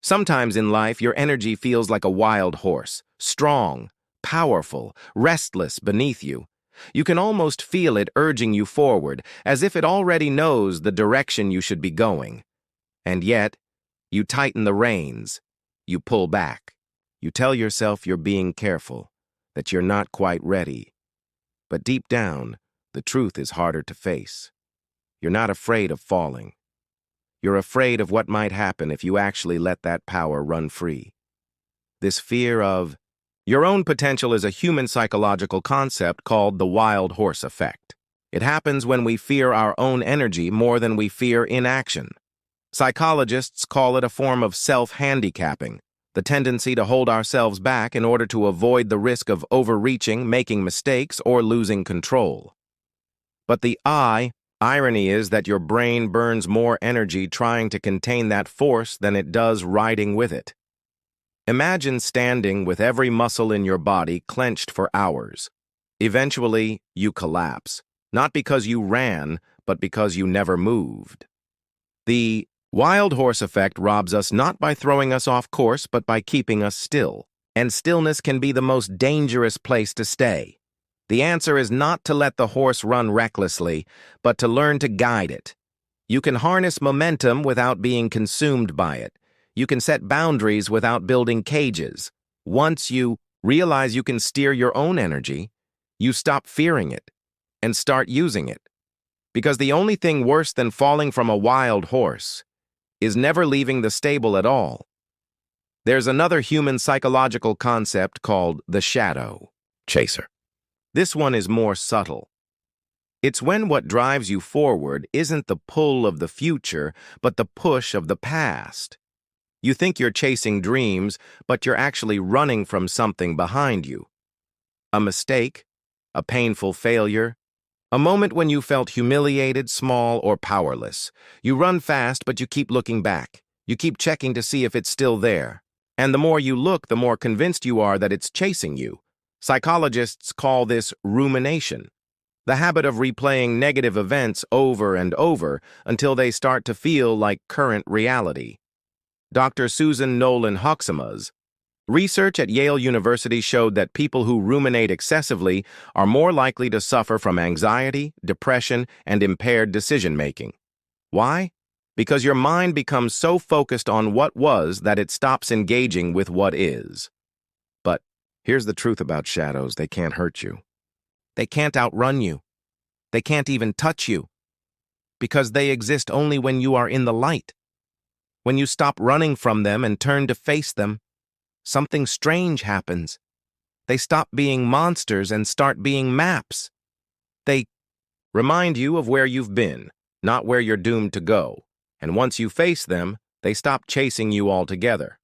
Sometimes in life, your energy feels like a wild horse, strong, powerful, restless beneath you. You can almost feel it urging you forward, as if it already knows the direction you should be going. And yet, you tighten the reins. You pull back. You tell yourself you're being careful, that you're not quite ready. But deep down, the truth is harder to face. You're not afraid of falling. You're afraid of what might happen if you actually let that power run free. This fear of your own potential is a human psychological concept called the wild horse effect. It happens when we fear our own energy more than we fear inaction. Psychologists call it a form of self-handicapping, the tendency to hold ourselves back in order to avoid the risk of overreaching, making mistakes, or losing control. But the irony is that your brain burns more energy trying to contain that force than it does riding with it. Imagine standing with every muscle in your body clenched for hours. Eventually, you collapse, not because you ran, but because you never moved. The wild horse effect robs us not by throwing us off course, but by keeping us still. And stillness can be the most dangerous place to stay. The answer is not to let the horse run recklessly, but to learn to guide it. You can harness momentum without being consumed by it. You can set boundaries without building cages. Once you realize you can steer your own energy, you stop fearing it and start using it. Because the only thing worse than falling from a wild horse is never leaving the stable at all. There's another human psychological concept called the shadow chaser. This one is more subtle. It's when what drives you forward isn't the pull of the future, but the push of the past. You think you're chasing dreams, but you're actually running from something behind you. A mistake, a painful failure, a moment when you felt humiliated, small, or powerless. You run fast, but you keep looking back. You keep checking to see if it's still there. And the more you look, the more convinced you are that it's chasing you. Psychologists call this rumination, the habit of replaying negative events over and over until they start to feel like current reality. Dr. Susan Nolan-Hoxhama's research at Yale University showed that people who ruminate excessively are more likely to suffer from anxiety, depression, and impaired decision-making. Why? Because your mind becomes so focused on what was that it stops engaging with what is. But here's the truth about shadows: they can't hurt you. They can't outrun you. They can't even touch you. Because they exist only when you are in the light. When you stop running from them and turn to face them, something strange happens. They stop being monsters and start being maps. They remind you of where you've been, not where you're doomed to go. And once you face them, they stop chasing you altogether.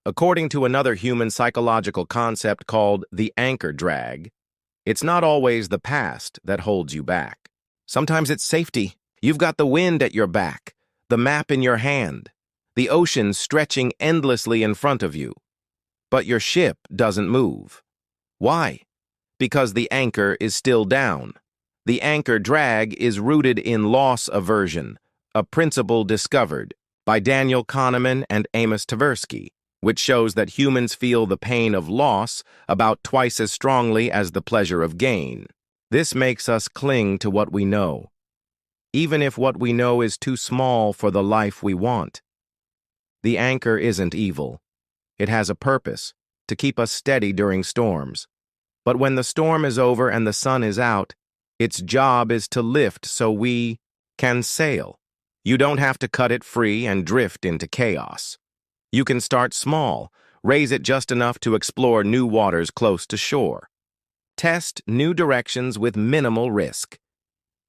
According to another human psychological concept called the anchor drag, it's not always the past that holds you back. Sometimes it's safety. You've got the wind at your back, the map in your hand, the ocean stretching endlessly in front of you. But your ship doesn't move. Why? Because the anchor is still down. The anchor drag is rooted in loss aversion, a principle discovered by Daniel Kahneman and Amos Tversky, which shows that humans feel the pain of loss about twice as strongly as the pleasure of gain. This makes us cling to what we know, even if what we know is too small for the life we want. The anchor isn't evil. It has a purpose, to keep us steady during storms. But when the storm is over and the sun is out, its job is to lift so we can sail. You don't have to cut it free and drift into chaos. You can start small, raise it just enough to explore new waters close to shore. Test new directions with minimal risk.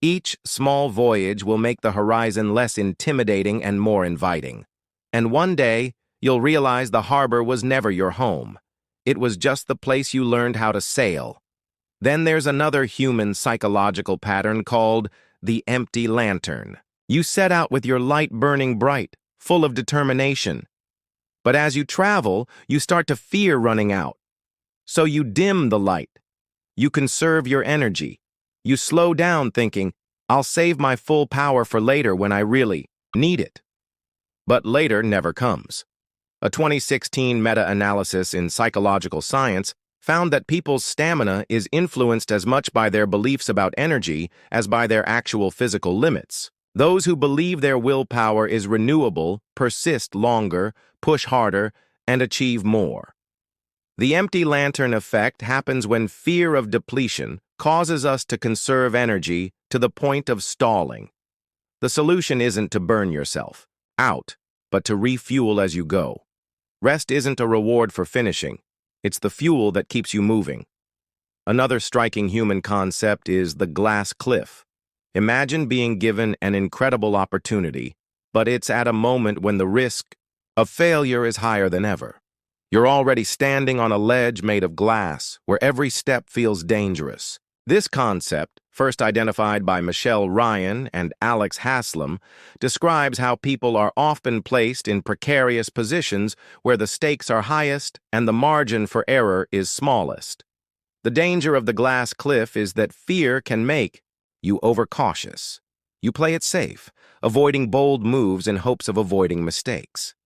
Each small voyage will make the horizon less intimidating and more inviting. And one day, you'll realize the harbor was never your home. It was just the place you learned how to sail. Then there's another human psychological pattern called the empty lantern. You set out with your light burning bright, full of determination. But as you travel, you start to fear running out. So you dim the light. You conserve your energy. You slow down thinking, I'll save my full power for later when I really need it. But later never comes. A 2016 meta-analysis in psychological science found that people's stamina is influenced as much by their beliefs about energy as by their actual physical limits. Those who believe their willpower is renewable persist longer, push harder, and achieve more. The empty lantern effect happens when fear of depletion causes us to conserve energy to the point of stalling. The solution isn't to burn yourself out, but to refuel as you go. Rest isn't a reward for finishing. It's the fuel that keeps you moving. Another striking human concept is the glass cliff. Imagine being given an incredible opportunity, but it's at a moment when the risk of failure is higher than ever. You're already standing on a ledge made of glass, where every step feels dangerous. This concept, first identified by Michelle Ryan and Alex Haslam, describes how people are often placed in precarious positions where the stakes are highest and the margin for error is smallest. The danger of the glass cliff is that fear can make you overcautious. You play it safe, avoiding bold moves in hopes of avoiding mistakes.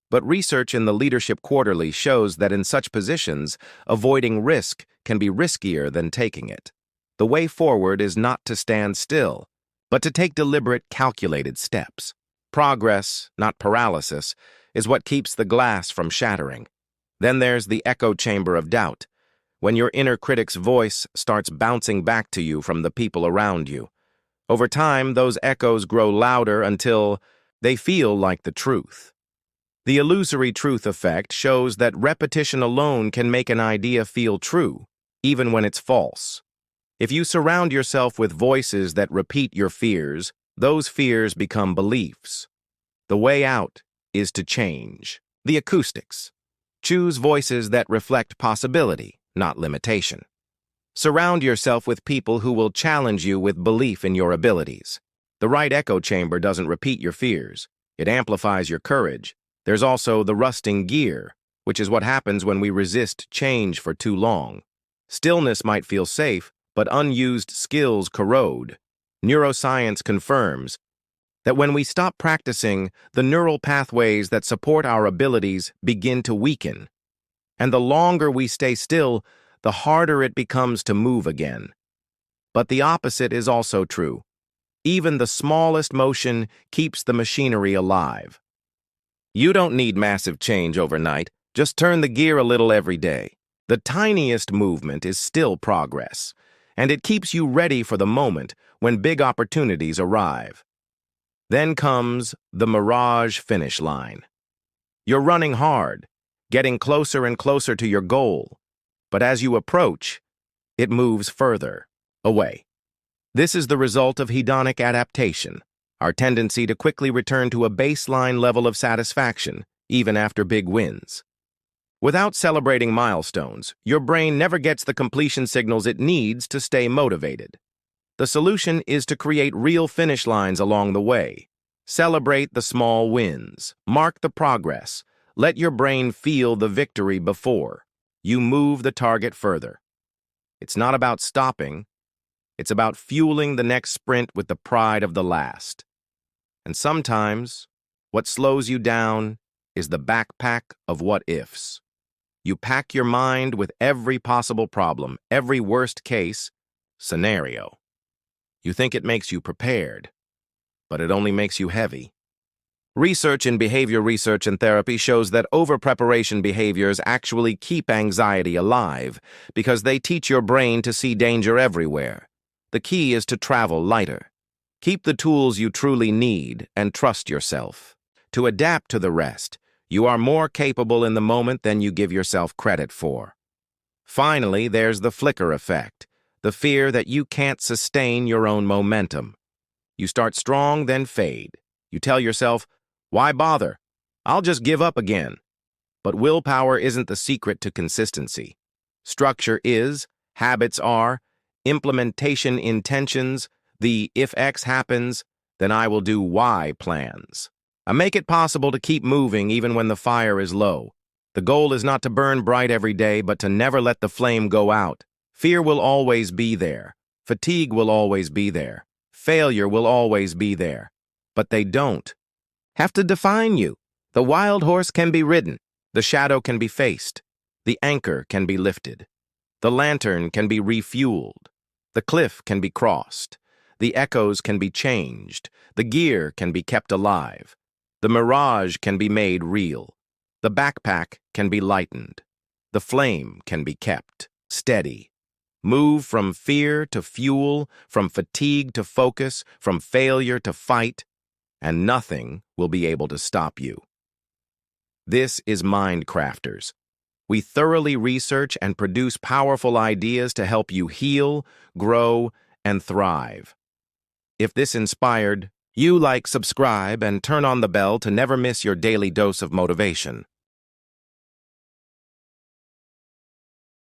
But research in the Leadership Quarterly shows that in such positions, avoiding risk can be riskier than taking it. The way forward is not to stand still, but to take deliberate, calculated steps. Progress, not paralysis, is what keeps the glass from shattering. Then there's the echo chamber of doubt, when your inner critic's voice starts bouncing back to you from the people around you. Over time, those echoes grow louder until they feel like the truth. The illusory truth effect shows that repetition alone can make an idea feel true, even when it's false. If you surround yourself with voices that repeat your fears, those fears become beliefs. The way out is to change. The acoustics. Choose voices that reflect possibility, not limitation. Surround yourself with people who will challenge you with belief in your abilities. The right echo chamber doesn't repeat your fears. It amplifies your courage. There's also the rusting gear, which is what happens when we resist change for too long. Stillness might feel safe, but unused skills corrode. Neuroscience confirms that when we stop practicing, the neural pathways that support our abilities begin to weaken. And the longer we stay still, the harder it becomes to move again. But the opposite is also true. Even the smallest motion keeps the machinery alive. You don't need massive change overnight. Just turn the gear a little every day. The tiniest movement is still progress, and it keeps you ready for the moment when big opportunities arrive. Then comes the mirage finish line. You're running hard, getting closer and closer to your goal, but as you approach, it moves further away. This is the result of hedonic adaptation, our tendency to quickly return to a baseline level of satisfaction, even after big wins. Without celebrating milestones, your brain never gets the completion signals it needs to stay motivated. The solution is to create real finish lines along the way. Celebrate the small wins. Mark the progress. Let your brain feel the victory before you move the target further. It's not about stopping. It's about fueling the next sprint with the pride of the last. And sometimes, what slows you down is the backpack of what-ifs. You pack your mind with every possible problem, every worst-case scenario. You think it makes you prepared, but it only makes you heavy. Research in behavior research and therapy shows that over-preparation behaviors actually keep anxiety alive because they teach your brain to see danger everywhere. The key is to travel lighter. Keep the tools you truly need and trust yourself. To adapt to the rest, you are more capable in the moment than you give yourself credit for. Finally, there's the flicker effect, the fear that you can't sustain your own momentum. You start strong, then fade. You tell yourself, "Why bother? I'll just give up again." But willpower isn't the secret to consistency. Structure is, habits are, implementation intentions, the if X happens, then I will do Y plans. I make it possible to keep moving even when the fire is low. The goal is not to burn bright every day, but to never let the flame go out. Fear will always be there. Fatigue will always be there. Failure will always be there. But they don't have to define you. The wild horse can be ridden. The shadow can be faced. The anchor can be lifted. The lantern can be refueled. The cliff can be crossed. The echoes can be changed. The gear can be kept alive. The mirage can be made real. The backpack can be lightened. The flame can be kept steady. Move from fear to fuel, from fatigue to focus, from failure to fight, and nothing will be able to stop you. This is Mind Crafters. We thoroughly research and produce powerful ideas to help you heal, grow, and thrive. If this inspired, you like, subscribe, and turn on the bell to never miss your daily dose of motivation.